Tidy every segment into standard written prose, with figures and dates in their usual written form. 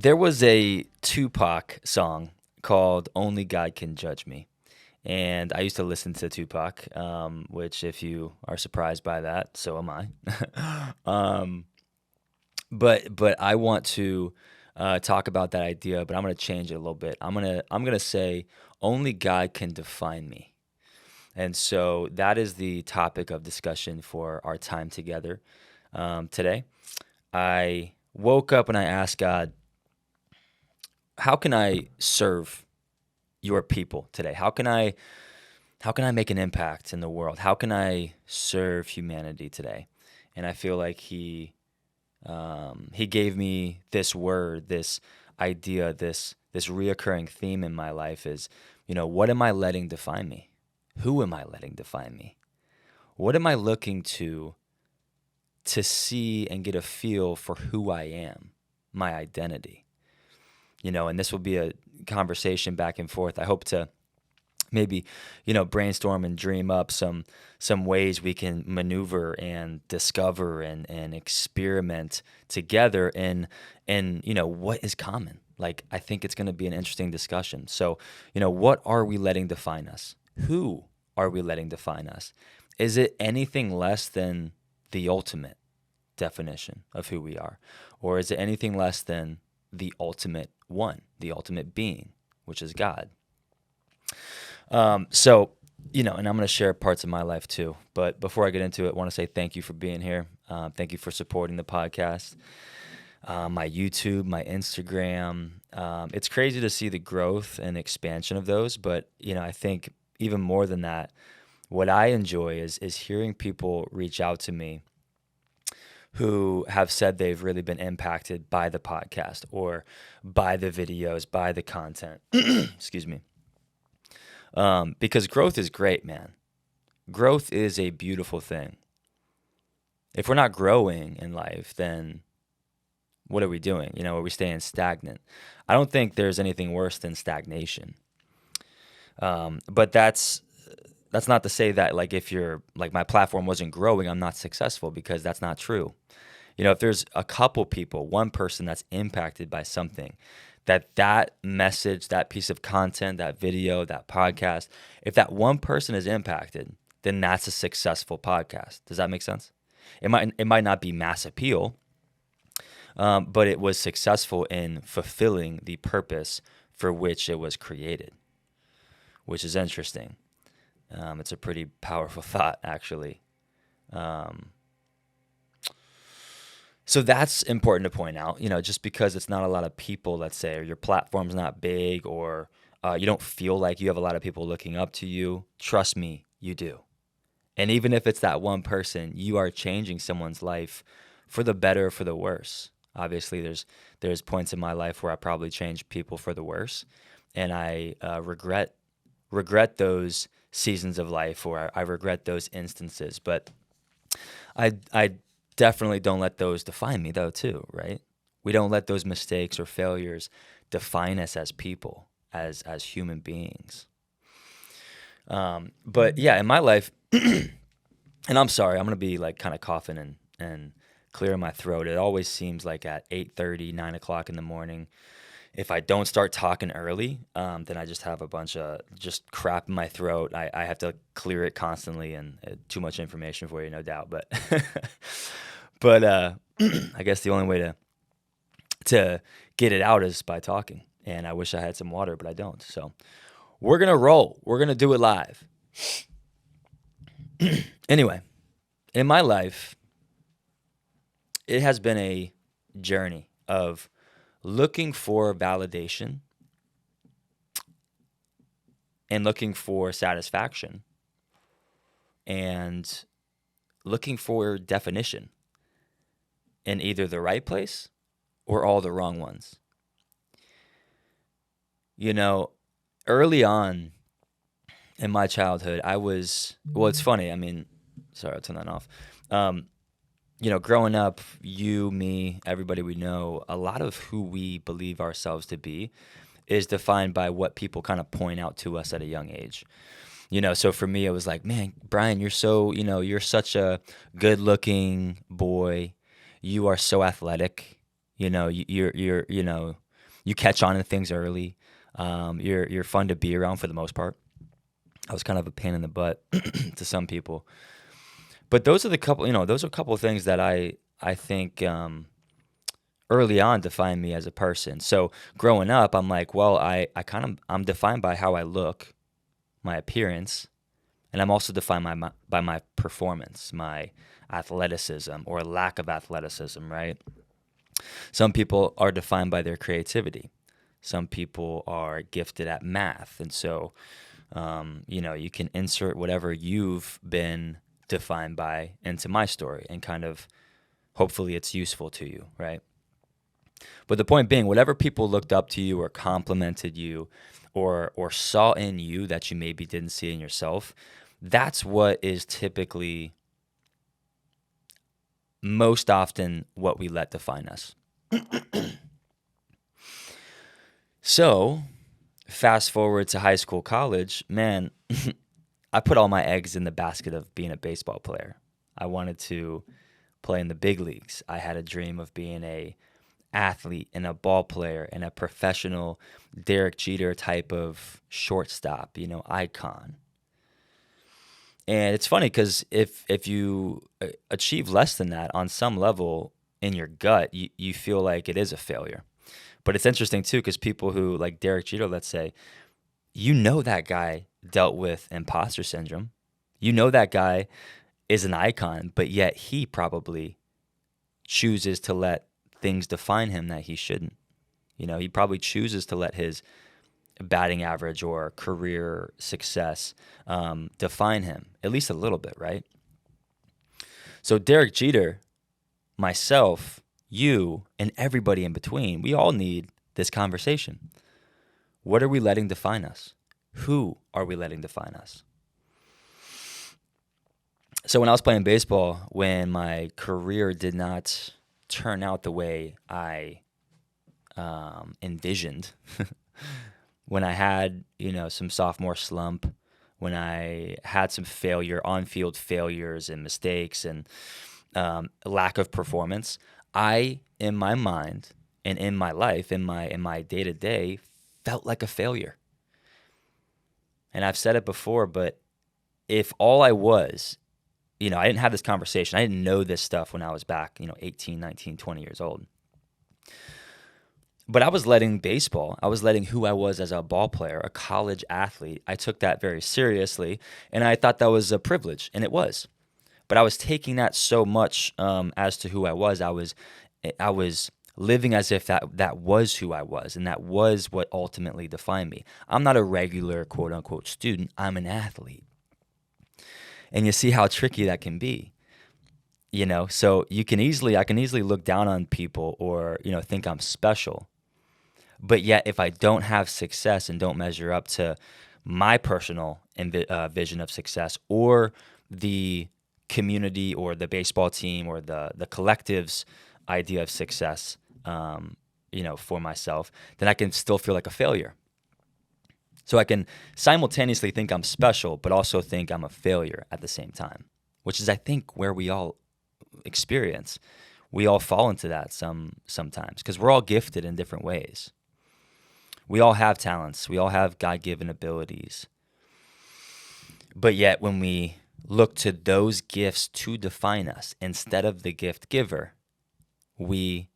There was a Tupac song called "Only God Can Judge Me," and I used to listen to Tupac, which, if you are surprised by that, so am I. um, but I want to talk about that idea, but I'm going to change it a little bit. I'm gonna say only God can define me, and so that is the topic of discussion for our time together today. I woke up and I asked God, how can I serve your people today? How can I make an impact in the world? How can I serve humanity today? And I feel like he gave me this word, this idea, this reoccurring theme in my life is, what am I letting define me? Who am I letting define me? What am I looking to see and get a feel for who I am, my identity? And this will be a conversation back and forth. I hope to maybe brainstorm and dream up some ways we can maneuver and discover and experiment together in what is common. Like, I think it's going to be an interesting discussion. So what are we letting define us? Who are we letting define us? Is it anything less than the ultimate definition of who we are, or is it anything less than the ultimate one, the ultimate being, which is God? So, and I'm going to share parts of my life too. But before I get into it, I want to say thank you for being here. Thank you for supporting the podcast, my YouTube, my Instagram. It's crazy to see the growth and expansion of those. But, I think even more than that, what I enjoy is hearing people reach out to me who have said they've really been impacted by the podcast or by the videos, by the content. Excuse me. Because growth is great, man. Growth is a beautiful thing. If we're not growing in life, then what are we doing? Are we staying stagnant? I don't think there's anything worse than stagnation. But that's not to say that, like, if you're like, my platform wasn't growing, I'm not successful, because that's not true. If there's a couple people, one person that's impacted by something, that message, that piece of content, that video, that podcast, if that one person is impacted, then that's a successful podcast. Does that make sense? It might not be mass appeal, but it was successful in fulfilling the purpose for which it was created, which is interesting. It's a pretty powerful thought, actually. So that's important to point out, just because it's not a lot of people, let's say, or your platform's not big, or you don't feel like you have a lot of people looking up to you. Trust me, you do. And even if it's that one person, you are changing someone's life for the better or for the worse. Obviously, there's points in my life where I probably changed people for the worse, and I regret those seasons of life, or I regret those instances. But I definitely don't let those define me, though, too, right? We don't let those mistakes or failures define us as people, as human beings. But yeah, in my life, and I'm sorry, I'm going to be like kind of coughing and clearing my throat. It always seems like at 8:30, 9 o'clock in the morning, if I don't start talking early, then I just have a bunch of just crap in my throat. I have to clear it constantly, and too much information for you, no doubt. But but I guess the only way to get it out is by talking. And I wish I had some water, but I don't. So we're gonna roll. We're gonna do it live. Anyway, in my life, it has been a journey of looking for validation and looking for satisfaction and looking for definition in either the right place or all the wrong ones. Early on in my childhood, it's funny. I mean, sorry, I'll turn that off. Growing up, you, me, everybody we know, a lot of who we believe ourselves to be is defined by what people kind of point out to us at a young age. So for me, it was like, man, Brian, you're such a good looking boy. You are so athletic. You're You catch on to things early. You're fun to be around for the most part. I was kind of a pain in the butt to some people, but those are the couple. Those are a couple of things that I think early on defined me as a person. So growing up, I'm like, well, I'm defined by how I look, my appearance, and I'm also defined by my performance, my athleticism or lack of athleticism, right? Some people are defined by their creativity. Some people are gifted at math. And so, you can insert whatever you've been defined by into my story and kind of hopefully it's useful to you, right? But the point being, whatever people looked up to you or complimented you or saw in you that you maybe didn't see in yourself, that's what is typically most often what we let define us. So, fast forward to high school, college, man, I put all my eggs in the basket of being a baseball player. I wanted to play in the big leagues. I had a dream of being a athlete and a ball player and a professional Derek Jeter type of shortstop, icon. And it's funny because if you achieve less than that on some level in your gut, you feel like it is a failure. But it's interesting too because people who like Derek Jeter, let's say, that guy dealt with imposter syndrome. That guy is an icon, but yet he probably chooses to let things define him that he shouldn't. He probably chooses to let his batting average or career success define him, at least a little bit, right? So Derek Jeter, myself, you, and everybody in between, we all need this conversation. What are we letting define us? Who are we letting define us? So when I was playing baseball, when my career did not turn out the way I envisioned, when I had, some sophomore slump, when I had some on-field failures and mistakes and lack of performance, I, in my mind and in my life, in my day-to-day, felt like a failure. And I've said it before, but if all I was, I didn't have this conversation. I didn't know this stuff when I was back, 18, 19, 20 years old. But I was letting who I was as a ball player, a college athlete, I took that very seriously, and I thought that was a privilege, and it was. But I was taking that so much as to who I was. I was living as if that was who I was, and that was what ultimately defined me. I'm not a regular quote unquote student. I'm an athlete, and you see how tricky that can be. So I can easily look down on people or think I'm special. But yet, if I don't have success and don't measure up to my personal vision of success or the community or the baseball team or the collective's idea of success, for myself, then I can still feel like a failure. So I can simultaneously think I'm special, but also think I'm a failure at the same time, which is, I think, where we all experience. We all fall into that sometimes because we're all gifted in different ways. We all have talents. We all have God-given abilities. But yet when we look to those gifts to define us instead of the gift giver, we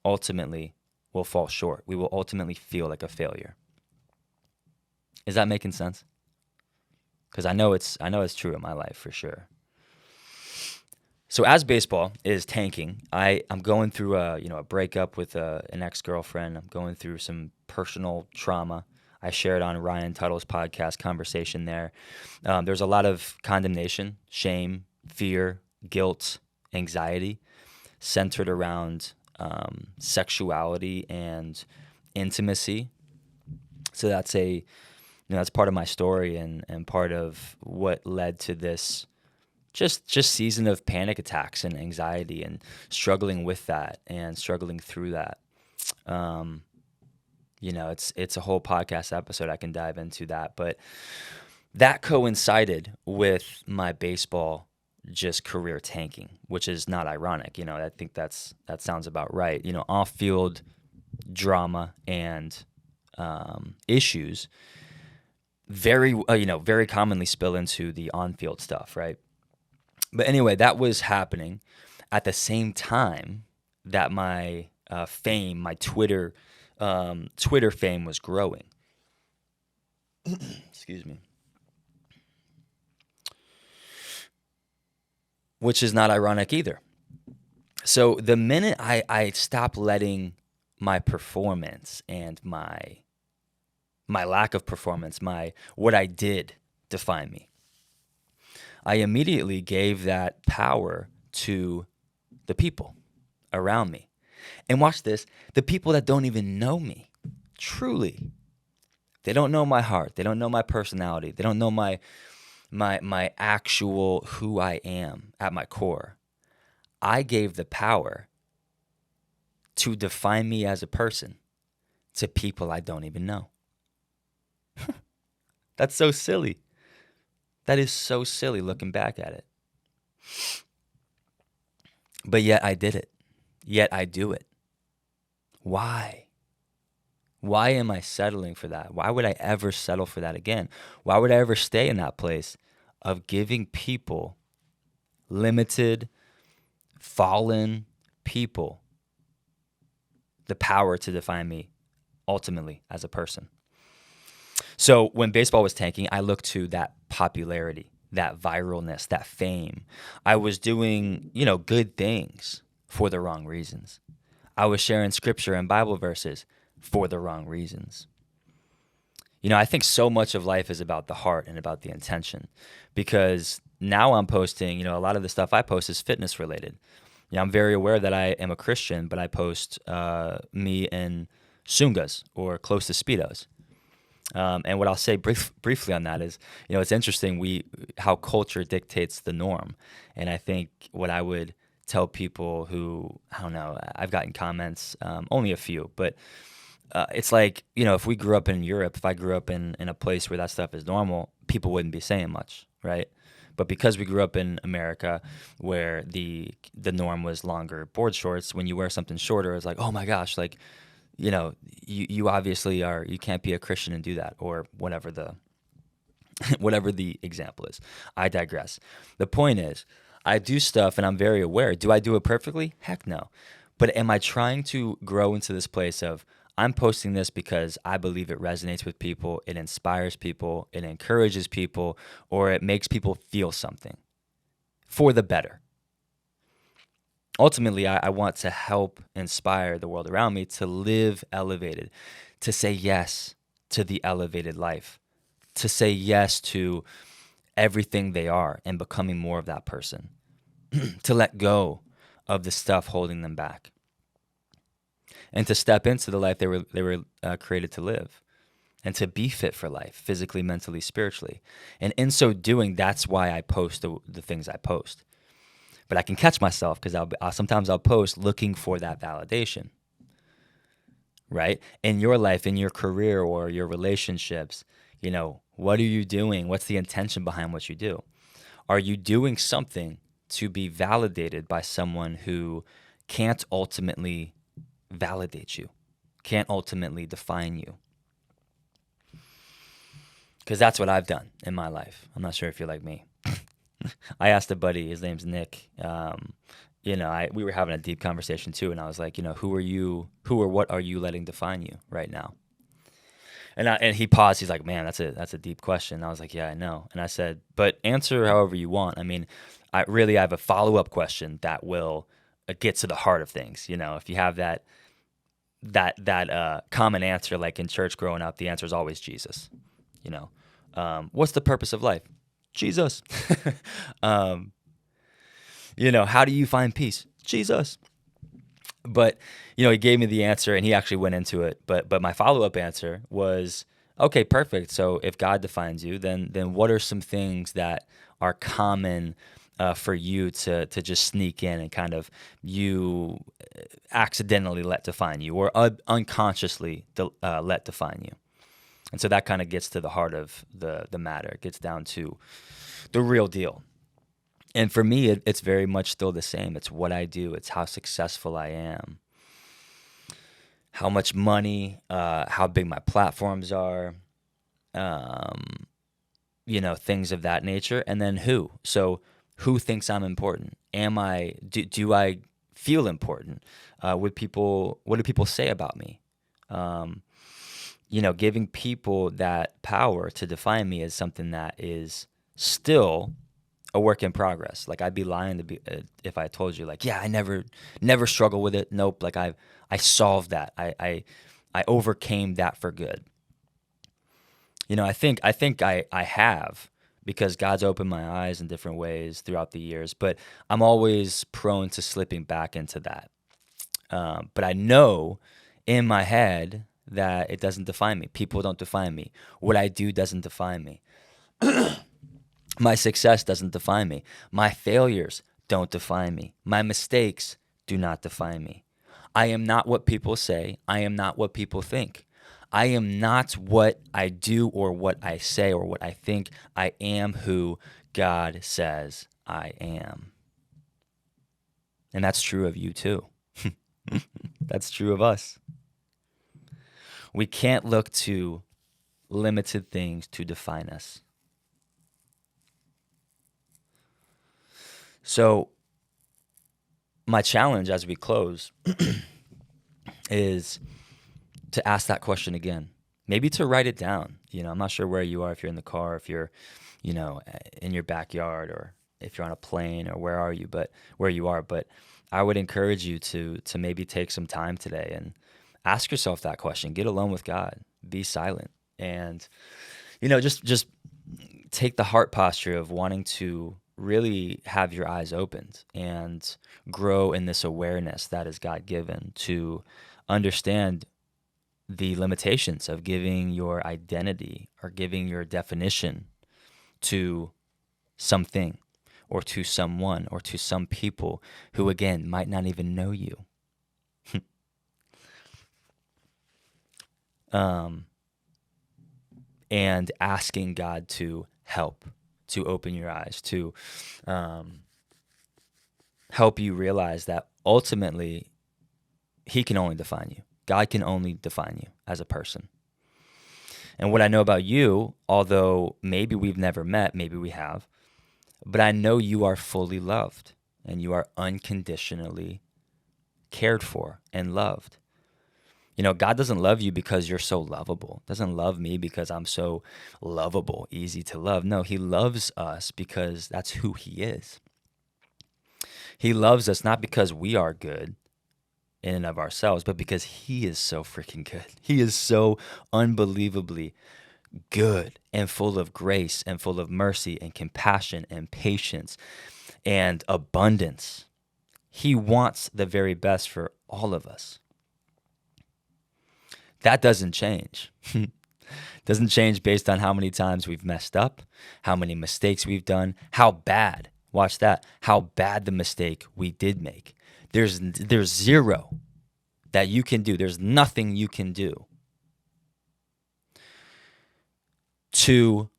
ultimately will fall short. We will ultimately feel like a failure. Is that making sense? Because I know it's true in my life for sure. So as baseball is tanking, I'm going through a breakup with an ex-girlfriend. I'm going through some personal trauma. I shared on Ryan Tuttle's podcast Conversation there. There's a lot of condemnation, shame, fear, guilt, anxiety centered around sexuality and intimacy. So that's that's part of my story and part of what led to this just season of panic attacks and anxiety and struggling with that and struggling through that. It's a whole podcast episode. I can dive into that, but that coincided with my baseball just career tanking, which is not ironic. I think that sounds about right. Off field, drama and issues very commonly spill into the on-field stuff, right? But anyway, that was happening at the same time that my fame, my Twitter fame was growing. Excuse me. Which is not ironic either. So the minute I stopped letting my performance and my lack of performance, what I did define me, I immediately gave that power to the people around me. And watch this, the people that don't even know me, truly. They don't know my heart. They don't know my personality. They don't know my actual who I am at my core. I gave the power to define me as a person to people I don't even know. That's so silly. That is so silly looking back at it. But yet I did it. Yet I do it. Why? Why am I settling for that? Why would I ever settle for that again? Why would I ever stay in that place of giving people, limited, fallen people, the power to define me ultimately as a person? So when baseball was tanking, I looked to that popularity, that viralness, that fame. I was doing, good things for the wrong reasons. I was sharing scripture and Bible verses for the wrong reasons. I think so much of life is about the heart and about the intention, because now I'm posting, a lot of the stuff I post is fitness related. I'm very aware that I am a Christian, but I post me in Sungas or close to Speedos. And what I'll say briefly on that is, it's interesting how culture dictates the norm. And I think what I would tell people who, I don't know, I've gotten comments, only a few, but it's like, if we grew up in Europe, if I grew up in a place where that stuff is normal, people wouldn't be saying much, right? But because we grew up in America where the norm was longer board shorts, when you wear something shorter, it's like, oh my gosh, like, you obviously you can't be a Christian and do that, or whatever the example is. I digress. The point is, I do stuff and I'm very aware. Do I do it perfectly? Heck no. But am I trying to grow into this place of, I'm posting this because I believe it resonates with people, it inspires people, it encourages people, or it makes people feel something for the better? Ultimately, I want to help inspire the world around me to live elevated, to say yes to the elevated life, to say yes to everything they are and becoming more of that person, to let go of the stuff holding them back, and to step into the life they were created to live, and to be fit for life, physically, mentally, spiritually. And in so doing, that's why I post the things I post. But I can catch myself because sometimes I'll post looking for that validation, right? In your life, in your career, or your relationships, what are you doing? What's the intention behind what you do? Are you doing something to be validated by someone who can't ultimately validate you, can't ultimately define you? Because that's what I've done in my life. I'm not sure if you're like me. I asked a buddy, his name's Nick. We were having a deep conversation too, and I was like, who are you? Who or what are you letting define you right now? And he paused. He's like, man, that's a deep question. And I was like, yeah, I know. And I said, but answer however you want. I mean, I have a follow-up question that will get to the heart of things. If you have that common answer, like in church growing up, the answer is always Jesus. What's the purpose of life? Jesus. How do you find peace? Jesus. But, he gave me the answer and he actually went into it. But my follow-up answer was, okay, perfect. So if God defines you, then what are some things that are common for you to just sneak in and kind of you accidentally let define you, or unconsciously let define you? And so that kind of gets to the heart of the matter. It gets down to the real deal. And for me, it's very much still the same. It's what I do. It's how successful I am. how much money, how big my platforms are, things of that nature. And then who? So who thinks I'm important? Do I feel important? What do people say about me? Um, Giving people that power to define me is something that is still a work in progress. Like I'd be lying if I told you like, yeah, I never struggle with it. Nope. Like I solved that. I overcame that for good. I think I have, because God's opened my eyes in different ways throughout the years, but I'm always prone to slipping back into that. But I know in my head that it doesn't define me. People don't define me. What I do doesn't define me. My success doesn't define me. My failures don't define me. My mistakes do not define me. I am not what people say. I am not what people think. I am not what I do or what I say or what I think. I am who God says I am. And that's true of you too. That's true of us. We can't look to limited things to define us. So, my challenge as we close is to ask that question again. Maybe to write it down. I'm not sure where you are, if you're in the car, if you're, in your backyard, or if you're on a plane, or where you are. But I would encourage you to maybe take some time today and ask yourself that question. Get alone with God. Be silent. And, just take the heart posture of wanting to really have your eyes opened and grow in this awareness that is God given, to understand the limitations of giving your identity or giving your definition to something or to someone or to some people who, again, might not even know you. And asking God to help, to open your eyes, to help you realize that ultimately He can only define you. God can only define you as a person. And what I know about you, although maybe we've never met, maybe we have, but I know you are fully loved and you are unconditionally cared for and loved. God doesn't love you because you're so lovable. Doesn't love me because I'm so lovable, easy to love. No, He loves us because that's who He is. He loves us not because we are good in and of ourselves, but because He is so freaking good. He is so unbelievably good and full of grace and full of mercy and compassion and patience and abundance. He wants the very best for all of us. That doesn't change. Doesn't change based on how many times we've messed up, how many mistakes we've done, how bad, watch that, how bad the mistake we did make. There's zero that you can do. There's nothing you can do to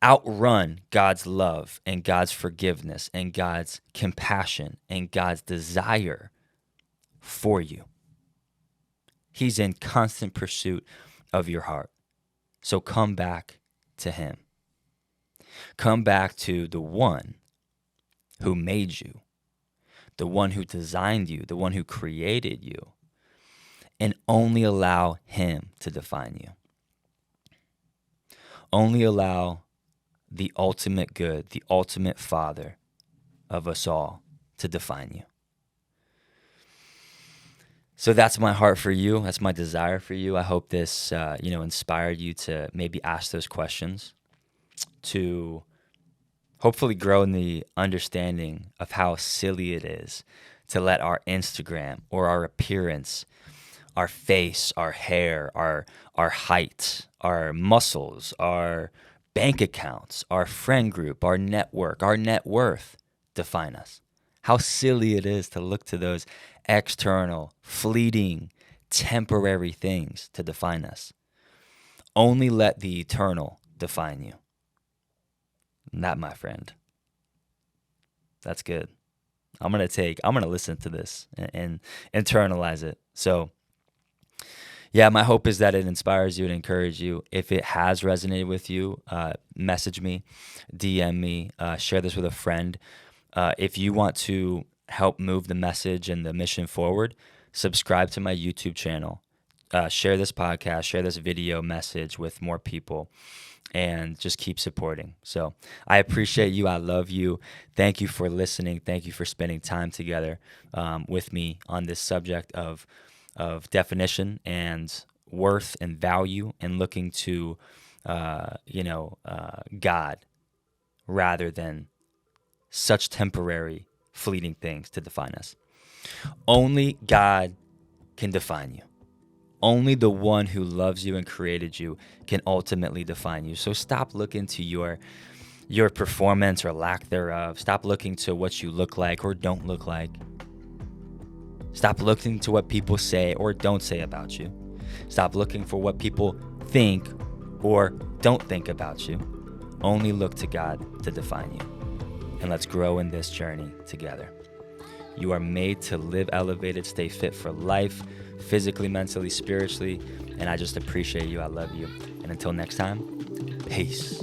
outrun God's love and God's forgiveness and God's compassion and God's desire for you. He's in constant pursuit of your heart. So come back to Him. Come back to the one who made you, the one who designed you, the one who created you, and only allow Him to define you. Only allow the ultimate good, the ultimate Father of us all to define you. So that's my heart for you. That's my desire for you. I hope this, inspired you to maybe ask those questions, to hopefully grow in the understanding of how silly it is to let our Instagram or our appearance, our face, our hair, our height, our muscles, our bank accounts, our friend group, our network, our net worth define us. How silly it is to look to those external, fleeting, temporary things to define us. Only let the eternal define you. And that, my friend, that's good. I'm going to listen to this and internalize it. So Yeah, my hope is that it inspires you and encourages you. If it has resonated with you, message me, DM me, share this with a friend. If you want to help move the message and the mission forward, subscribe to my YouTube channel. Share this podcast, share this video message with more people, and just keep supporting. So I appreciate you. I love you. Thank you for listening. Thank you for spending time together with me on this subject of definition and worth and value, and looking to God rather than such temporary, fleeting things to define us. Only God can define you. Only the one who loves you and created you can ultimately define you. So stop looking to your performance or lack thereof. Stop looking to what you look like or don't look like. Stop looking to what people say or don't say about you. Stop looking for what people think or don't think about you. Only look to God to define you. And let's grow in this journey together. You are made to live elevated, stay fit for life, physically, mentally, spiritually. And I just appreciate you. I love you. And until next time, peace.